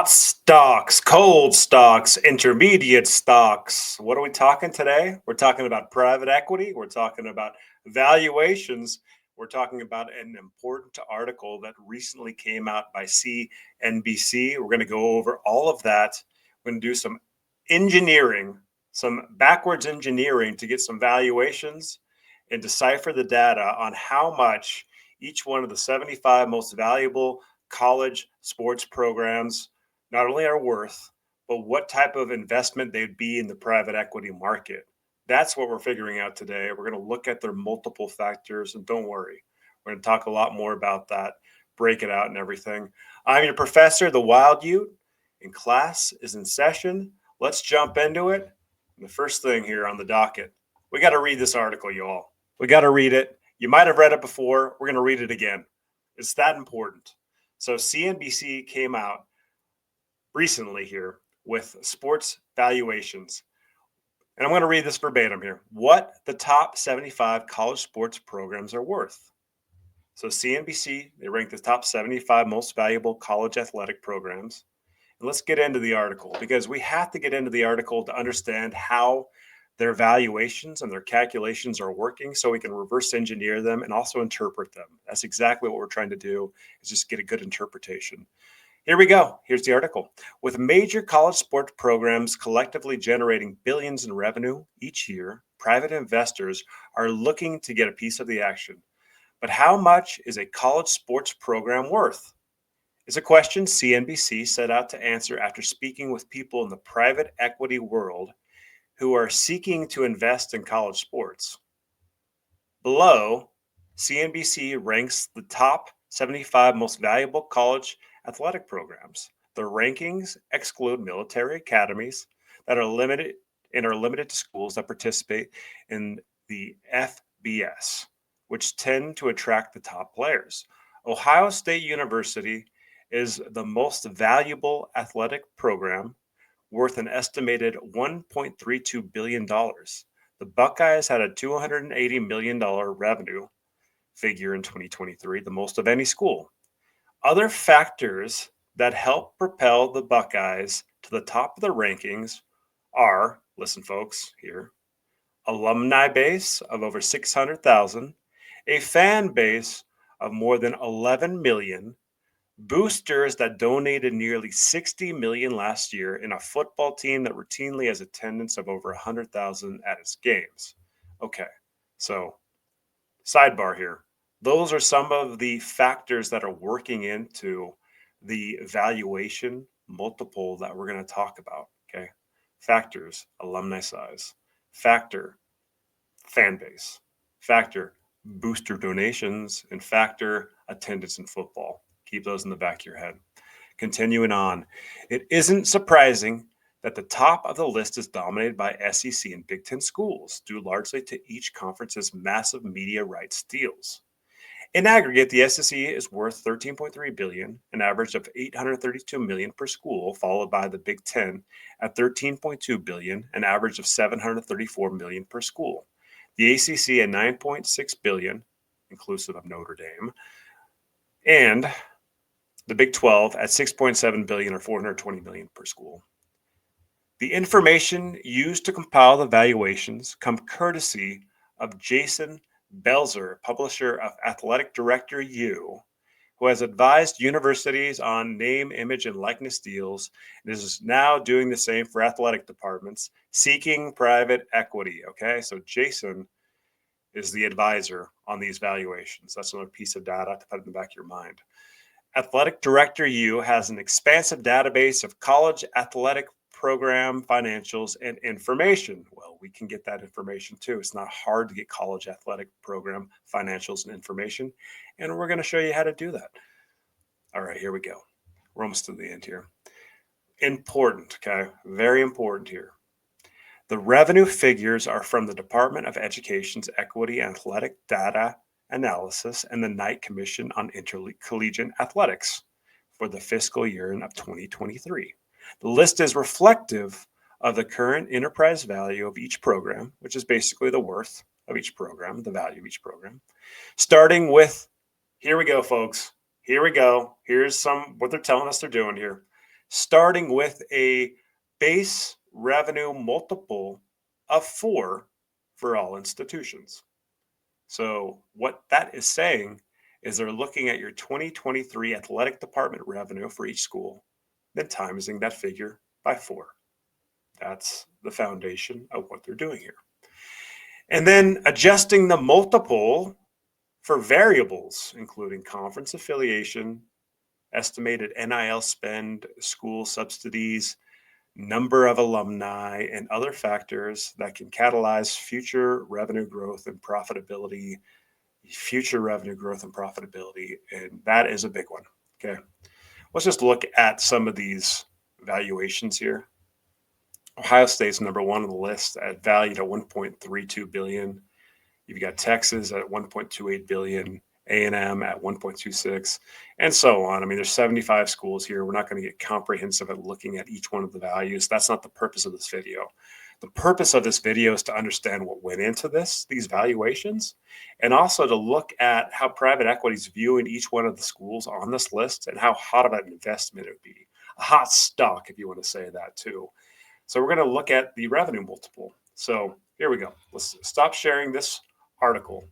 Hot stocks, cold stocks, intermediate stocks. What are we talking today? We're talking about private equity. We're talking about valuations. We're talking about an important article that recently came out by CNBC. We're going to go over all of that. We're going to do some engineering, some backwards engineering to get some valuations and decipher the data on how much each one of the 75 most valuable college sports programs not only are worth, but what type of investment they'd be in the private equity market. That's what we're figuring out today. We're going to look at their multiple factors, and don't worry, we're going to talk a lot more about that, break it out and everything. I'm your professor, the Wild Ute, and class is in session. Let's jump into it. And the first thing here on the docket, we got to read this article, y'all. We got to read it. You might have read it before. We're going to read it again. It's that important. So CNBC came out recently here with sports valuations. And I'm going to read this verbatim here. What the top 75 college sports programs are worth. So CNBC, they ranked the top 75 most valuable college athletic programs. And let's get into the article because we have to get into the article to understand how their valuations and their calculations are working so we can reverse engineer them and also interpret them. That's exactly what we're trying to do, is just get a good interpretation. Here we go. Here's the article. With major college sports programs collectively generating billions in revenue each year, private investors are looking to get a piece of the action. But how much is a college sports program worth? It's a question CNBC set out to answer after speaking with people in the private equity world who are seeking to invest in college sports. Below, CNBC ranks the top 75 most valuable college athletic programs. The rankings exclude military academies that are limited to schools that participate in the FBS, which tend to attract the top players. Ohio State University is the most valuable athletic program, worth an estimated $1.32 billion. The Buckeyes had a $280 million revenue figure in 2023, the most of any school. Other factors that help propel the Buckeyes to the top of the rankings are, listen folks, here, alumni base of over 600,000, a fan base of more than 11 million, boosters that donated nearly 60 million last year, in a football team that routinely has attendance of over 100,000 at its games. Okay, so sidebar here. Those are some of the factors that are working into the valuation multiple that we're going to talk about. Okay, factors, alumni size, factor, fan base, factor, booster donations, and factor, attendance in football. Keep those in the back of your head. Continuing on, it isn't surprising that the top of the list is dominated by SEC and Big Ten schools, due largely to each conference's massive media rights deals. In aggregate, the SEC is worth $13.3 billion, an average of $832 million per school, followed by the Big Ten at $13.2 billion, an average of $734 million per school. The ACC at $9.6 billion, inclusive of Notre Dame, and the Big 12 at $6.7 billion or $420 million per school. The information used to compile the valuations come courtesy of Jason Belzer, publisher of Athletic Director U, who has advised universities on name, image, and likeness deals, and is now doing the same for athletic departments seeking private equity. Okay, so Jason is the advisor on these valuations. That's another piece of data to put in the back of your mind. Athletic Director U has an expansive database of college athletic program financials and information. Well, we can get that information too. It's not hard to get college athletic program financials and information, and we're going to show you how to do that. All right, here we go. We're almost to the end here. Important, okay? Very important here. The revenue figures are from the Department of Education's Equity and Athletic Data Analysis and the Knight Commission on Intercollegiate Athletics for the fiscal year of 2023. The list is reflective of the current enterprise value of each program, which is basically the worth of each program, the value of each program. Starting with, here we go, folks. Here we go. Here's what they're telling us they're doing here. starting with a base revenue multiple of 4 for all institutions. So, what that is saying is they're looking at your 2023 athletic department revenue for each school, then timesing that figure by 4. That's the foundation of what they're doing here. And then adjusting the multiple for variables, including conference affiliation, estimated NIL spend, school subsidies, number of alumni, and other factors that can catalyze future revenue growth and profitability. Future revenue growth and profitability. And that is a big one. Okay. Let's just look at some of these valuations here. Ohio State's number one on the list at valued at 1.32 billion. You've got Texas at 1.28 billion, A&M at 1.26, and so on. I mean, there's 75 schools here. We're not going to get comprehensive at looking at each one of the values. That's not the purpose of this video. The purpose of this video is to understand what went into these valuations, and also to look at how private equity is viewing each one of the schools on this list and how hot of an investment it would be. A hot stock, if you want to say that too. So we're going to look at the revenue multiple. So here we go. Let's stop sharing this article.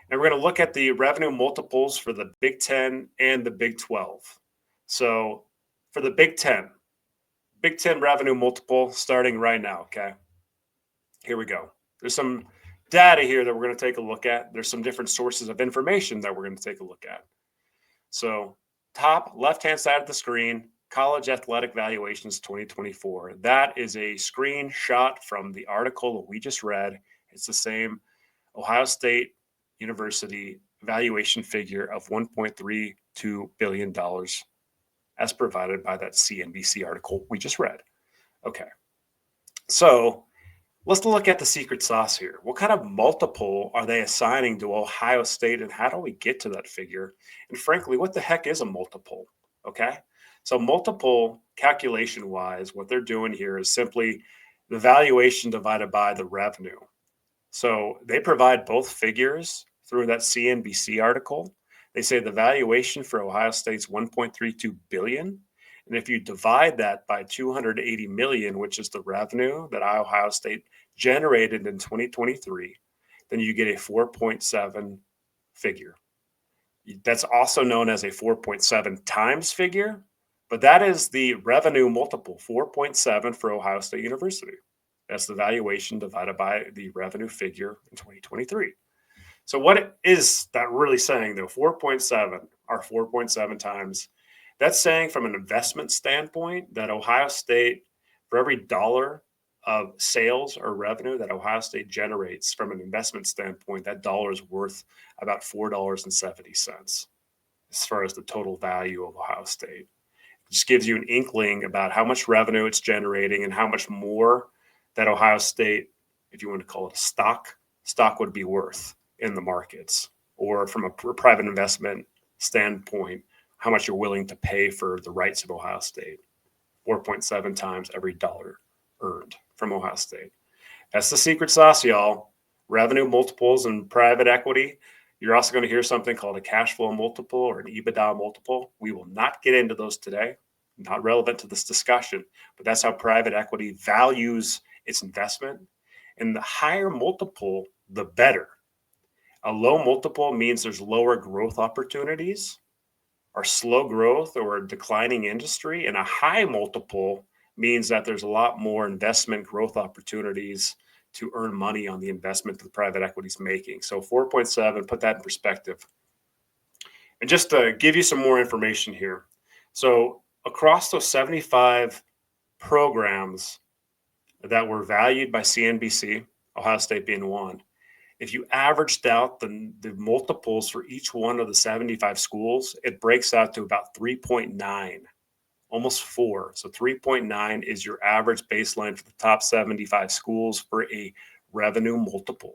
And we're going to look at the revenue multiples for the Big 10 and the Big 12. So for the Big 10 revenue multiple starting right now, okay? Here we go. There's some data here that we're going to take a look at. There's some different sources of information that we're going to take a look at. So top left-hand side of the screen, College Athletic Valuations 2024. That is a screenshot from the article that we just read. It's the same Ohio State University valuation figure of $1.32 billion as provided by that CNBC article we just read. Okay. So let's look at the secret sauce here. What kind of multiple are they assigning to Ohio State, and how do we get to that figure? And frankly, what the heck is a multiple? Okay. So multiple calculation wise, what they're doing here is simply the valuation divided by the revenue. So they provide both figures through that CNBC article. They say the valuation for Ohio State's 1.32 billion. And if you divide that by 280 million, which is the revenue that Ohio State generated in 2023, then you get a 4.7 figure. That's also known as a 4.7 times figure, but that is the revenue multiple, 4.7 for Ohio State University. That's the valuation divided by the revenue figure in 2023. So what is that really saying though? 4.7 or 4.7 times. That's saying from an investment standpoint that Ohio State, for every dollar of sales or revenue that Ohio State generates from an investment standpoint, that dollar is worth about $4.70 as far as the total value of Ohio State. It just gives you an inkling about how much revenue it's generating and how much more that Ohio State, if you want to call it a stock would be worth in the markets, or from a private investment standpoint, how much you're willing to pay for the rights of Ohio State. 4.7 times every dollar earned from Ohio State. That's the secret sauce, y'all. Revenue multiples and private equity. You're also going to hear something called a cash flow multiple or an EBITDA multiple. We will not get into those today. Not relevant to this discussion, but that's how private equity values its investment. And the higher multiple, the better. A low multiple means there's lower growth opportunities or slow growth or a declining industry. And a high multiple means that there's a lot more investment growth opportunities to earn money on the investment that the private equity is making. So 4.7, put that in perspective. And just to give you some more information here. So across those 75 programs that were valued by CNBC, Ohio State being one, if you averaged out the multiples for each one of the 75 schools, it breaks out to about 3.9, almost 4. So 3.9 is your average baseline for the top 75 schools for a revenue multiple.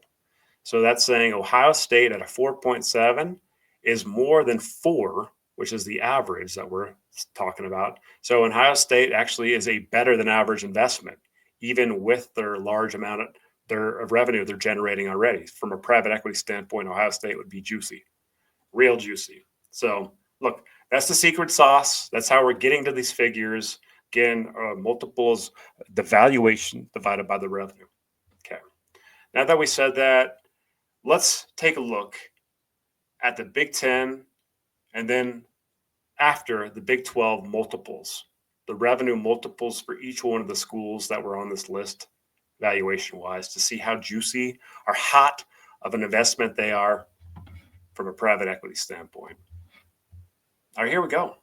So that's saying Ohio State at a 4.7 is more than 4, which is the average that we're talking about. So Ohio State actually is a better than average investment, even with their large amount of their revenue they're generating already. From a private equity standpoint, Ohio State would be juicy, real juicy. So look, That's the secret sauce. That's how we're getting to these figures. Again, multiples, the valuation divided by the revenue. Okay. Now that we said that, let's take a look at the Big Ten and then after the Big 12 multiples, the revenue multiples for each one of the schools that were on this list, valuation wise, to see how juicy or hot of an investment they are from a private equity standpoint. All right, here we go.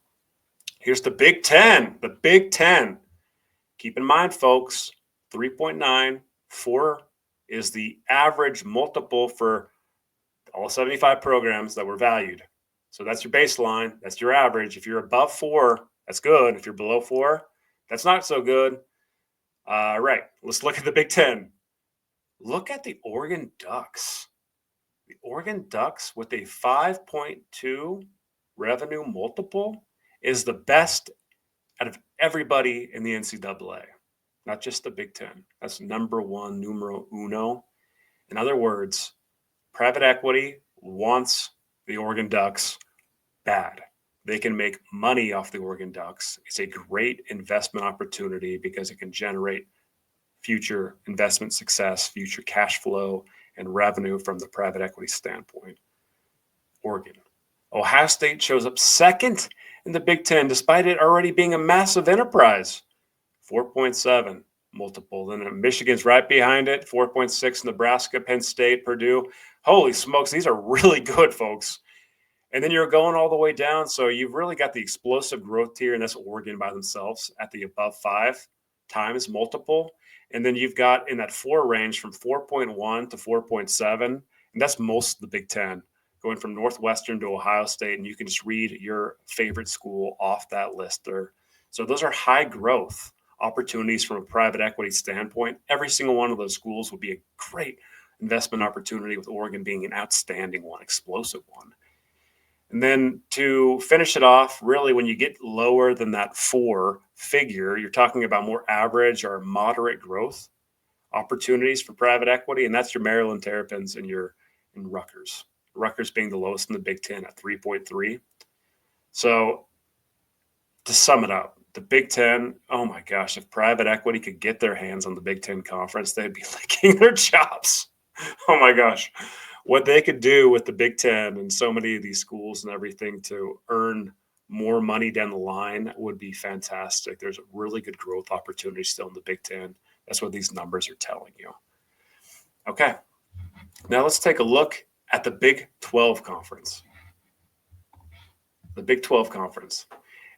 Here's the Big Ten. The Big Ten. Keep in mind, folks, 3.9, 4 is the average multiple for all 75 programs that were valued. So that's your baseline. That's your average. If you're above 4, that's good. If you're below 4, that's not so good. All right, let's look at the Big Ten. Look at the Oregon Ducks. The Oregon Ducks with a 5.2 revenue multiple is the best out of everybody in the NCAA, not just the Big Ten. That's number one, numero uno. In other words, private equity wants the Oregon Ducks bad. They can make money off the Oregon Ducks. It's a great investment opportunity because it can generate future investment success, future cash flow, and revenue from the private equity standpoint. Oregon. Ohio State shows up second in the Big Ten, despite it already being a massive enterprise. 4.7 multiple. Then Michigan's right behind it, 4.6, Nebraska, Penn State, Purdue. Holy smokes, these are really good, folks. And then you're going all the way down. So you've really got the explosive growth tier, and that's Oregon by themselves at the above 5 times multiple. And then you've got in that 4 range from 4.1 to 4.7. And that's most of the Big Ten, going from Northwestern to Ohio State. And you can just read your favorite school off that list there. So those are high growth opportunities from a private equity standpoint. Every single one of those schools would be a great investment opportunity, with Oregon being an outstanding one, explosive one. And then to finish it off, really, when you get lower than that 4 figure, you're talking about more average or moderate growth opportunities for private equity. And that's your Maryland Terrapins and Rutgers. Rutgers being the lowest in the Big Ten at 3.3. So to sum it up, the Big Ten, oh my gosh, if private equity could get their hands on the Big Ten conference, they'd be licking their chops. Oh my gosh. What they could do with the Big Ten and so many of these schools and everything to earn more money down the line would be fantastic. There's a really good growth opportunity still in the Big Ten. That's what these numbers are telling you. Okay. Now let's take a look at the Big 12 conference. The Big 12 conference.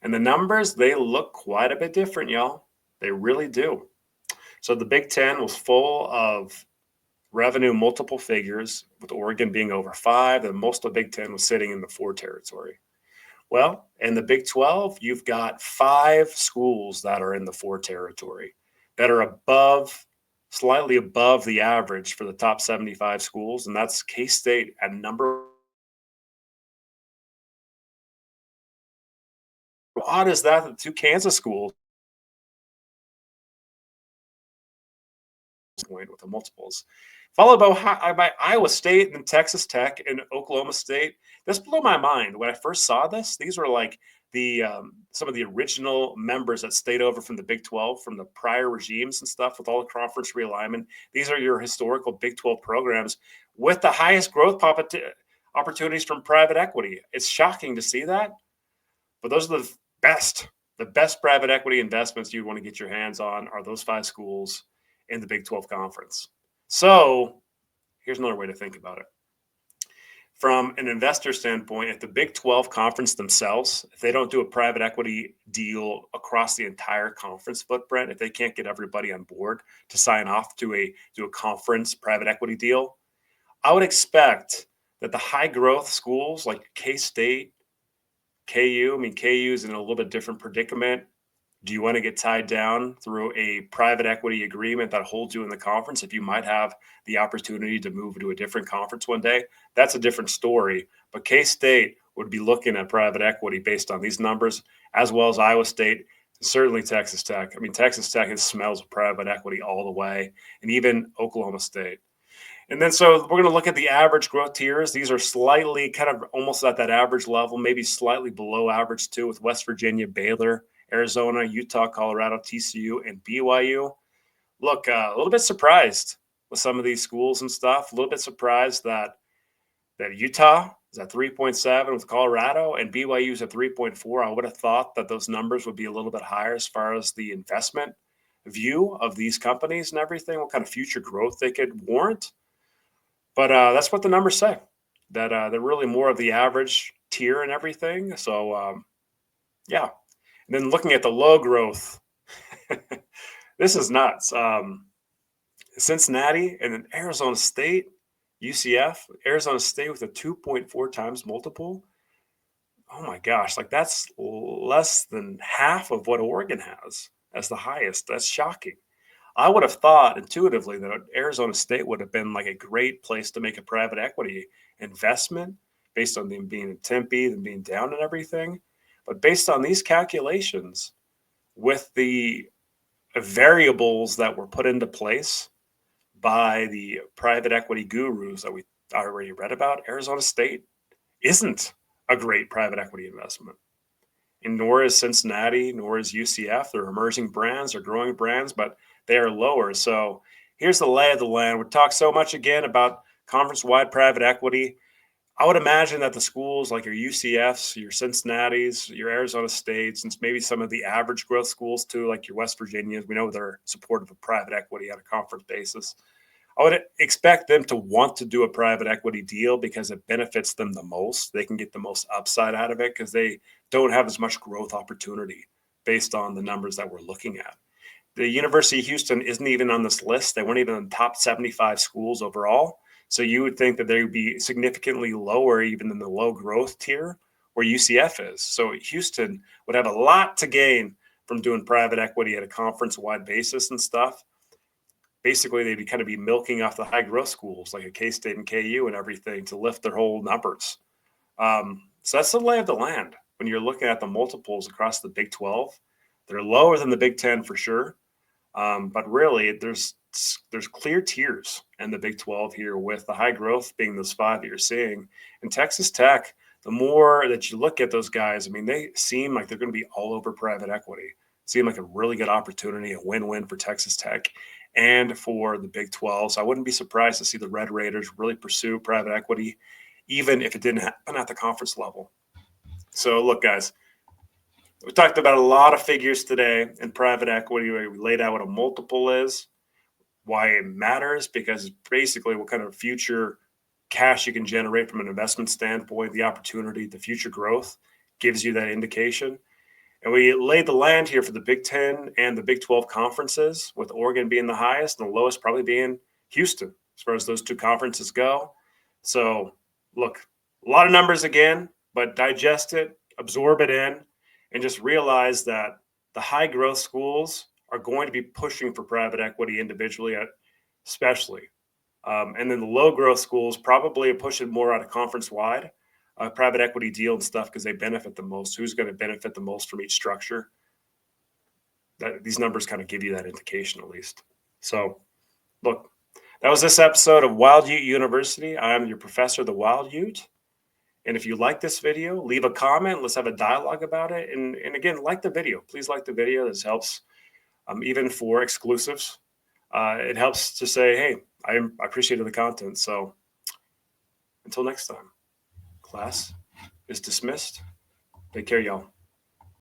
And the numbers, they look quite a bit different, y'all. They really do. So the Big Ten was full of revenue multiple figures, with Oregon being over 5, and most of the Big Ten was sitting in the 4 territory. Well, in the Big 12, you've got 5 schools that are in the 4 territory that are slightly above the average for the top 75 schools, and that's K-State at number. How odd is that? The 2 Kansas schools with the multiples, followed by Iowa State and Texas Tech and Oklahoma State. This blew my mind when I first saw this. These were like the some of the original members that stayed over from the Big 12 from the prior regimes and stuff, with all the conference realignment. These are your historical Big 12 programs with the highest growth opportunities from private equity. It's shocking to see that, but those are the best private equity investments you want to get your hands on are those 5 schools in the Big 12 conference. So here's another way to think about it. From an investor standpoint, if the Big 12 conference themselves, if they don't do a private equity deal across the entire conference footprint, if they can't get everybody on board to sign off to a conference private equity deal, I would expect that the high growth schools like K-State, KU, KU is in a little bit different predicament. Do you want to get tied down through a private equity agreement that holds you in the conference if you might have the opportunity to move to a different conference one day? That's a different story. But K-State would be looking at private equity based on these numbers, as well as Iowa State, and certainly Texas Tech. Texas Tech smells of private equity all the way, and even Oklahoma State. And then so we're going to look at the average growth tiers. These are slightly kind of almost at that average level, maybe slightly below average too, with West Virginia, Baylor, Arizona, Utah, Colorado, TCU, and BYU. Look, a little bit surprised with some of these schools and stuff. A little bit surprised that Utah is at 3.7 with Colorado and BYU is at 3.4. I would have thought that those numbers would be a little bit higher as far as the investment view of these companies and everything, what kind of future growth they could warrant. But that's what the numbers say, that they're really more of the average tier and everything. So, yeah. And then looking at the low growth, this is nuts. Cincinnati and then Arizona State, UCF, Arizona State with a 2.4 times multiple. Oh my gosh, like that's less than half of what Oregon has as the highest. That's shocking. I would have thought intuitively that Arizona State would have been like a great place to make a private equity investment based on them being in Tempe and being down and everything. But based on these calculations, with the variables that were put into place by the private equity gurus that we already read about, Arizona State isn't a great private equity investment. And nor is Cincinnati, nor is UCF. They're emerging brands, they're growing brands, but they are lower. So here's the lay of the land. We talk so much again about conference-wide private equity. I would imagine that the schools like your UCFs, your Cincinnati's, your Arizona States, and maybe some of the average growth schools too, like your West Virginias, we know they're supportive of private equity on a conference basis. I would expect them to want to do a private equity deal because it benefits them the most. They can get the most upside out of it because they don't have as much growth opportunity based on the numbers that we're looking at. The University of Houston isn't even on this list. They weren't even in the top 75 schools overall. So you would think that they would be significantly lower even than the low growth tier where UCF is. So Houston would have a lot to gain from doing private equity at a conference-wide basis and stuff. Basically, they'd kind of be milking off the high growth schools like a K-State and KU and everything to lift their whole numbers. So that's the lay of the land when you're looking at the multiples across the Big 12. They're lower than the Big 10 for sure. But really, there's clear tiers in the Big 12 here, with the high growth being those five that you're seeing. And Texas Tech, the more that you look at those guys, I mean, they seem like they're going to be all over private equity. Seem like a really good opportunity, a win-win for Texas Tech and for the Big 12. So I wouldn't be surprised to see the Red Raiders really pursue private equity, even if it didn't happen at the conference level. So look, guys, we talked about a lot of figures today in private equity. We laid out what a multiple is, why it matters, because it's basically what kind of future cash you can generate from an investment standpoint, the opportunity, the future growth gives you that indication. And we laid the land here for the Big 10 and the Big 12 conferences, with Oregon being the highest and the lowest probably being Houston as far as those two conferences go. So look, a lot of numbers again, but digest it, absorb it in, and just realize that the high growth schools are going to be pushing for private equity individually, especially. And then the low growth schools probably are pushing more out of conference wide private equity deal and stuff because they benefit the most. Who's going to benefit the most from each structure? These numbers kind of give you that indication at least. So look, that was this episode of Wild Ute University. I'm your professor, the Wild Ute. And if you like this video, leave a comment. Let's have a dialogue about it. And again, like the video. Please like the video. This helps even for exclusives. It helps to say, hey, I appreciated the content. So until next time, class is dismissed. Take care, y'all.